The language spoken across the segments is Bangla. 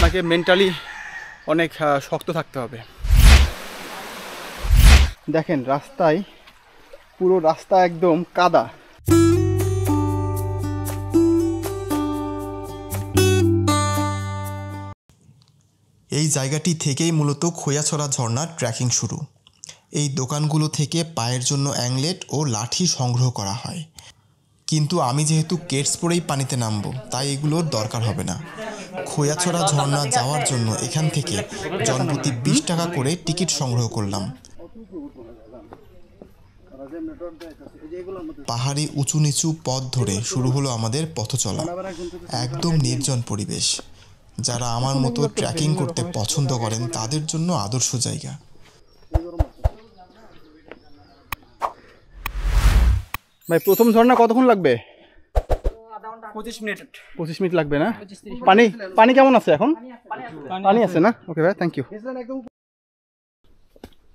আপনাকে মেন্টালি অনেক শক্ত থাকতে হবে। দেখেন রাস্তায় পুরো রাস্তা একদম কাদা। এই জায়গাটি থেকেই মূলত খোয়াছড়া ঝর্ণার ট্রেকিং শুরু। এই দোকানগুলো থেকে পায়ের জন্য অ্যাংলেট ও লাঠি সংগ্রহ করা হয়, কিন্তু আমি যেহেতু কেটস পরেই পানিতে নামবো তাই এগুলোর দরকার হবে না। খোয়াছড়া ঝর্ণা যাওয়ার জন্য এখান থেকে জনপ্রতি 20 টাকা করে টিকিট সংগ্রহ করলাম। পাহাড়ি উঁচু নিচু পথ ধরে শুরু হলো আমাদের পথ চলা। একদম নির্জন পরিবেশ। যারা আমার মতো ট্রেকিং করতে পছন্দ করেন তাদের জন্য আদর্শ জায়গা। ভাই প্রথম ঝর্ণা কতক্ষণ লাগবে? 25 মিনিট লাগবে না? পানি কেমন আছে এখন? পানি আছে না? ওকে ভাই, থ্যাংক ইউ।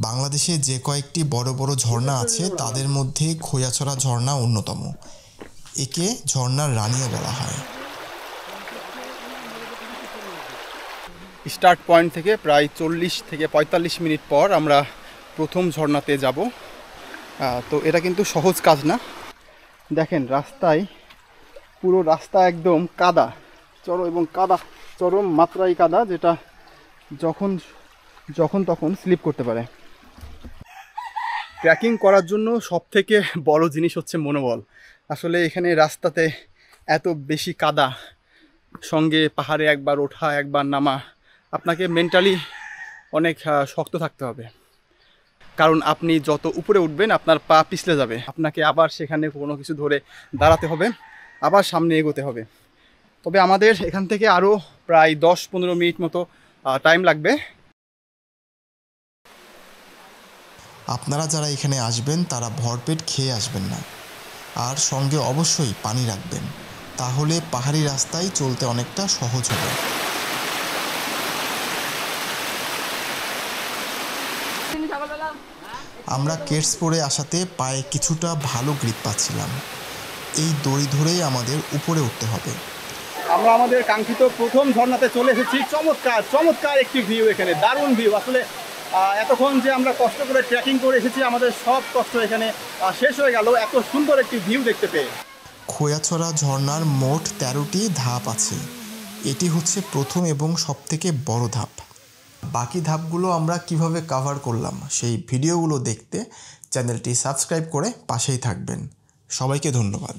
বাংলাদেশে যে কয়েকটি বড় বড় ঝর্ণা আছে তাদের মধ্যে খোয়াছড়া ঝর্ণা অন্যতম। একে ঝর্ণার রানীও বলা হয়। স্টার্ট পয়েন্ট থেকে প্রায় 40 থেকে 45 মিনিট পর আমরা প্রথম ঝর্ণাতে যাব। তো এটা কিন্তু সহজ কাজ না। দেখেন রাস্তায় পুরো রাস্তা একদম কাদা, চরম মাত্রায় কাদা, যেটা যখন তখন স্লিপ করতে পারে। ট্রেকিং করার জন্য সবথেকে বড় জিনিস হচ্ছে মনোবল। আসলে এখানে রাস্তাতে এত বেশি কাদা, সঙ্গে পাহাড়ে একবার ওঠা একবার নামা, আপনাকে মেন্টালি অনেক শক্ত থাকতে হবে। কারণ আপনি যত উপরে উঠবেন আপনার পা পিছলে যাবে, আপনাকে আবার সেখানে কোনো কিছু ধরে দাঁড়াতে হবে, আবার সামনে এগোতে হবে। তবে আমাদের এখান থেকে আরও প্রায় 10-15 মিনিট মতো টাইম লাগবে। আপনারা যারা এখানে আসবেন তারা ভরপেট খেয়ে আসবেন না, আর সঙ্গে অবশ্যই পানি রাখবেন, তাহলে পাহাড়ি রাস্তায় চলতে অনেকটা সহজ হবে। আমরা কেটস পরে আসাতে পায়ে কিছুটা ভালো গ্রিপ পাচ্ছিলাম। এই দড়ি ধরেই আমাদের উপরে উঠতে হবে। আমরা আমাদের কাঙ্ক্ষিত প্রথম ঝর্ণাতে চলে এসেছি। চমৎকার একটি ভিউ, এখানে দারুণ ভিউ। আসলে এতক্ষণ যে আমরা কষ্ট করে ট্রেকিং করে এসেছি, আমাদের সব কষ্ট এখানে শেষ হয়ে গেল এত সুন্দর একটি ভিউ দেখতে পেয়ে। খোয়াছড়া ঝর্ণার মোট 13টি ধাপ আছে। এটি হচ্ছে প্রথম এবং সবথেকে বড় ধাপ। বাকি ধাপগুলো আমরা কিভাবে কভার করলাম সেই ভিডিওগুলো দেখতে চ্যানেলটি সাবস্ক্রাইব করে পাশেই থাকবেন। সবাইকে ধন্যবাদ।